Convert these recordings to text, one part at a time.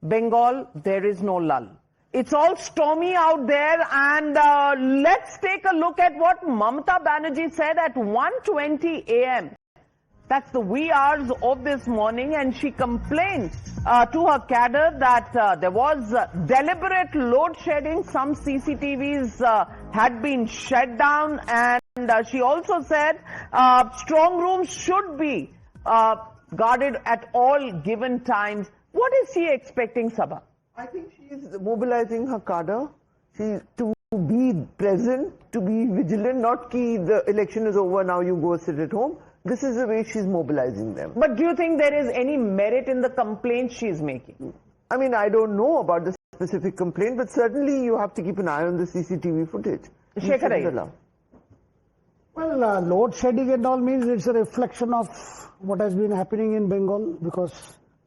Bengal, there is no lull. It's all stormy out there, and let's take a look at what Mamata Banerjee said at 1:20 a.m. That's the wee hours of this morning, and she complained to her cadre that there was deliberate load shedding. Some CCTVs had been shut down, and she also said strong rooms should be guarded at all given times. What is she expecting, Sabha? I think she is mobilizing her cadre to be present, to be vigilant, not ki the election is over, now you go sit at home. This is the way she's mobilizing them. But do you think there is any merit in the complaint she's making? I mean, I don't know about the specific complaint, but certainly you have to keep an eye on the CCTV footage. Shekhar, well, load shedding and all means it's a reflection of what has been happening in Bengal, because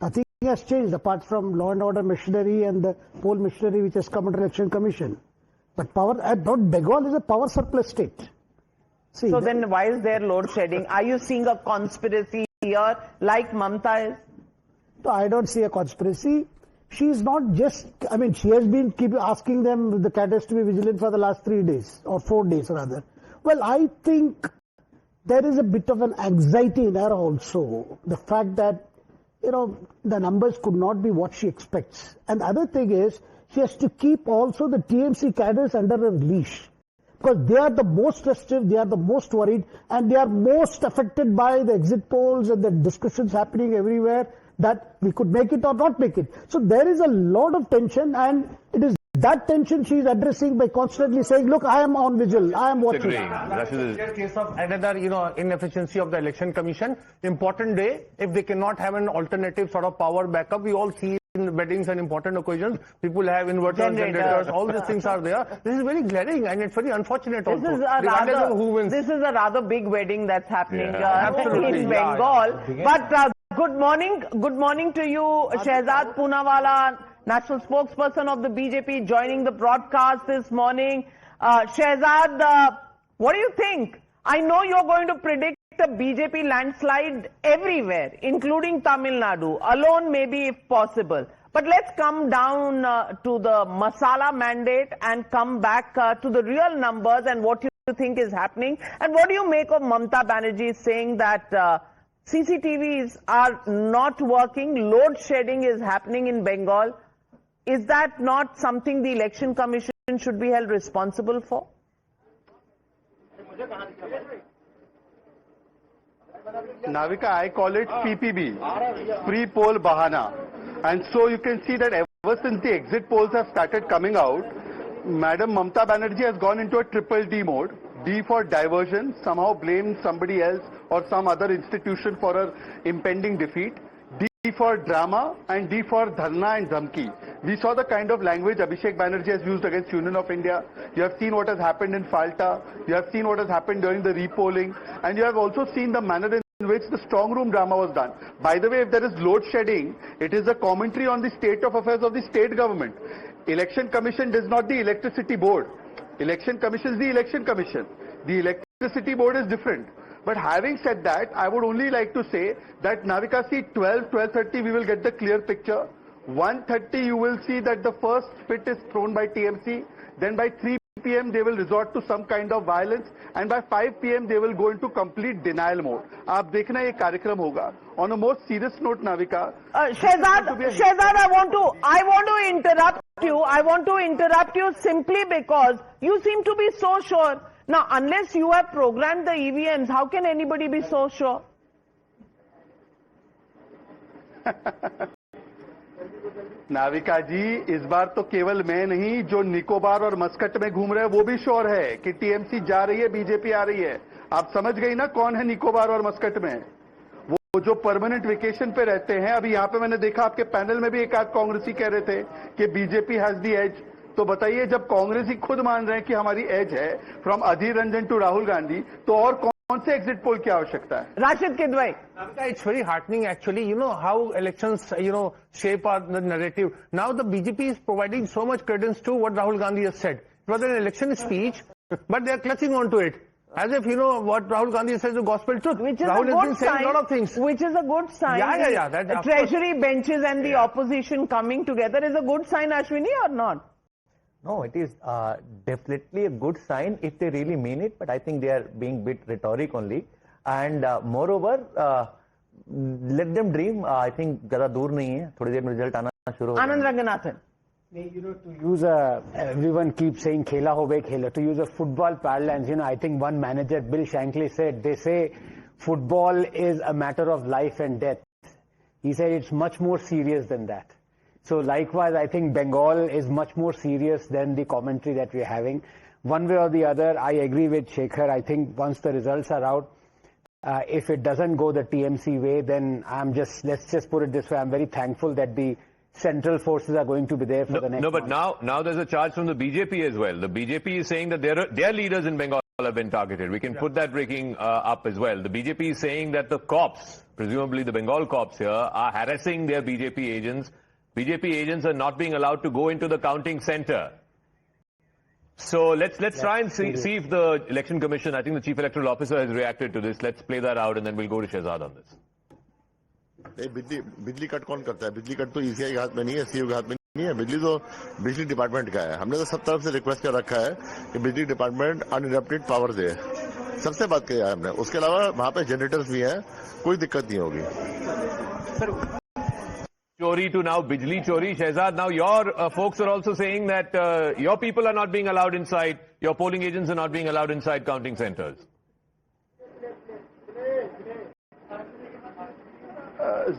nothing has changed apart from law and order machinery and the poll machinery which has come under election commission. But Bengal is a power surplus state. See, so then why is there load shedding? Are you seeing a conspiracy here like Mamata is? No, I don't see a conspiracy. She is not just, I mean, she has been asking them, the cadres, to be vigilant for the last 3 days or 4 days rather. Well, I think there is a bit of an anxiety in her also. The fact that, you know, the numbers could not be what she expects. And the other thing is, she has to keep also the TMC cadres under her leash. Because they are the most restive, they are the most worried, and they are most affected by the exit polls and the discussions happening everywhere that we could make it or not make it. So there is a lot of tension, and it is that tension she is addressing by constantly saying, look, I am on vigil, I am watching. In case of another, inefficiency of the election commission, important day, if they cannot have an alternative sort of power backup, we all see in weddings and important occasions, people have inverters, generators, all these things are there. This is very glaring and it's very unfortunate also. This is a rather big wedding that's happening in Bengal. But good morning to you, Shehzad Poonawalla, national spokesperson of the BJP, joining the broadcast this morning. Shehzad, what do you think? I know you're going to predict a BJP landslide everywhere, including Tamil Nadu, alone maybe if possible. But let's come down to the masala mandate and come back to the real numbers and what you think is happening. And what do you make of Mamata Banerjee saying that CCTVs are not working, load shedding is happening in Bengal? Is that not something the election commission should be held responsible for? Navika, I call it PPB, pre-poll bahana. And so you can see that ever since the exit polls have started coming out, Madam Mamata Banerjee has gone into a triple D mode. D for diversion, somehow blame somebody else or some other institution for her impending defeat. D for drama, and D for dharna and dhamki. We saw the kind of language Abhishek Banerjee has used against Union of India. You have seen what has happened in Falta. You have seen what has happened during the repolling. And you have also seen the manner in which the strong room drama was done. By the way, if there is load shedding, it is a commentary on the state of affairs of the state government. Election Commission does not the electricity board. Election Commission is the election commission. The electricity board is different. But having said that, I would only like to say that Navika, see 12:30 we will get the clear picture. 1:30 you will see that the first spit is thrown by TMC. Then by 3 p.m. they will resort to some kind of violence, and by 5 p.m. they will go into complete denial mode. आप देखना ये कार्यक्रम होगा. On a more serious note, Navika. Shehzad, I want to interrupt you. I want to interrupt you simply because you seem to be so sure. Now, unless you have programmed the EVMs, how can anybody be so sure? Navika जी, इस बार तो केवल मैं नहीं, जो निकोबार और Muscat में घूम रहे हैं वो भी श्योर है कि टीएमसी जा रही है, बीजेपी आ रही है. आप समझ गई ना कौन है निकोबार और मस्कट में? वो जो परमानेंट वेकेशन पे रहते हैं. अभी यहाँ पे मैंने देखा आपके पैनल में भी एक आध कांग्रेसी कह रहे थे कि बीजेपी हैज दी एज. तो बताइए, जब कांग्रेसी खुद मान रहे हैं कि हमारी एज है फ्रॉम अधीर रंजन टू राहुल गांधी, तो और कौन से एग्जिट पोल की आवश्यकता है? Rashid Kidwai, it's very heartening actually. You know how elections, shape the narrative. Now the BJP is providing so much credence to what Rahul Gandhi has said. It was an election speech, but they are clutching onto it. As if, what Rahul Gandhi says, the gospel truth. Which is Rahul a has good been saying sign. a lot of things. Which is a good sign. Yeah. The treasury benches and the opposition coming together is a good sign, Ashwini, or not? No, it is definitely a good sign if they really mean it, but I think they are being bit rhetoric only. And moreover, let them dream. I think ज़्यादा दूर नहीं है. थोड़ी देर में result आना शुरू हो. Anand Ranganathan. To use everyone keeps saying khela ho be khela. To use a football parlance, I think one manager, Bill Shankly, said, they say football is a matter of life and death. He said it's much more serious than that. So likewise, I think Bengal is much more serious than the commentary that we're having. One way or the other, I agree with Shekhar. I think once the results are out, if it doesn't go the TMC way, then let's just put it this way, I'm very thankful that the central forces are going to be there for the next but now there's a charge from the BJP as well. The BJP is saying that their leaders in Bengal have been targeted. We can put that breaking up as well. The BJP is saying that the cops, presumably the Bengal cops here, are harassing their BJP agents. BJP agents are not being allowed to go into the counting center. So let's try and see if the Election Commission, I think the Chief Electoral Officer has reacted to this. Let's play that out and then we'll go to Shehzad on this. बिजली cut कौन करता है? बिजली cut तो ECI के हाथ में नहीं है, सीओ के हाथ में नहीं है. बिजली तो बिजली डिपार्टमेंट का है. हमने तो सब तरफ से रिक्वेस्ट कर रखा है कि बिजली डिपार्टमेंट अनइंटरप्टेड पावर दे. सबसे बात किया है हमने. उसके अलावा वहां पे जनरेटर्स भी हैं, कोई दिक्कत नहीं होगी. Chori to now Bijli Chori. Shehzad, now your folks are also saying that your people are not being allowed inside, your polling agents are not being allowed inside counting centers.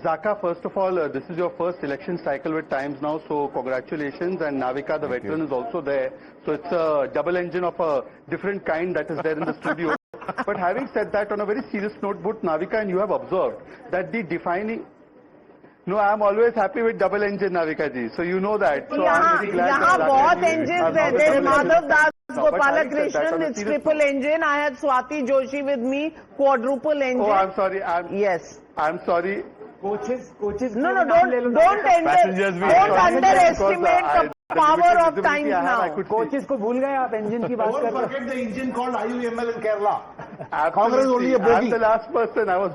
Zaka, first of all, this is your first election cycle with Times now, so congratulations. And Navika, the veteran, is also there. So it's a double engine of a different kind that is there in the studio. But having said that, on a very serious note, both Navika and you have observed that the defining... No, I'm always happy with double engine, Navika ji. So you know that. So I'm very glad यहाँ that बहुत engines there. There's Madhav Das Gopalakrishnan, it's serious triple engine. I had Swati Joshi with me, quadruple engine. Oh, I'm sorry. Yes. I'm sorry. coaches. No, don't underestimate the power of Times now. Coaches को भूल गए आप engine की बात कर रहे Don't forget the engine called IUML in Kerala. Congress only a I'm the last person. I was...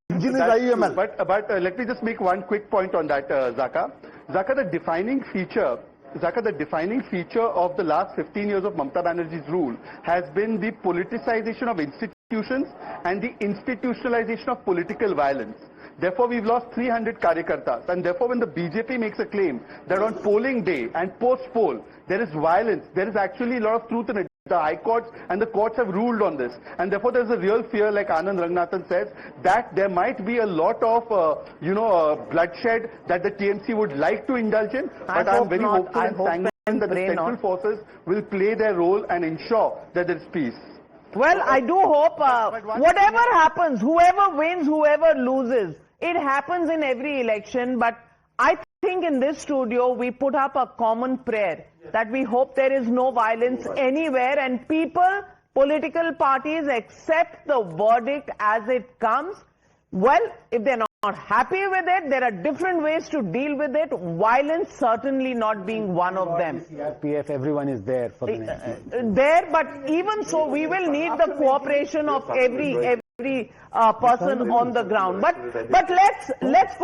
Engine is IUML. But let me just make one quick point on that, Zaka. Zaka, the defining feature of the last 15 years of Mamata Banerjee's rule has been the politicization of institutions and the institutionalization of political violence. Therefore, we've lost 300 Karyakartas. And therefore, when the BJP makes a claim that on polling day and post-poll, there is violence, there is actually a lot of truth in it. The High Courts and the courts have ruled on this. And therefore, there's a real fear, like Anand Ranganathan says, that there might be a lot of, bloodshed that the TMC would like to indulge in. But I'm very hopeful and sanguine that the central forces will play their role and ensure that there is peace. Well, I do hope, whatever happens, whoever wins, whoever loses, it happens in every election, but I think in this studio we put up a common prayer that we hope there is no violence anywhere and people, political parties accept the verdict as it comes. Well, if they're not happy with it, there are different ways to deal with it, violence certainly not being one of them. CRPF, everyone is there for the next. There, but even so, we will need the cooperation of every person on the ground. But let's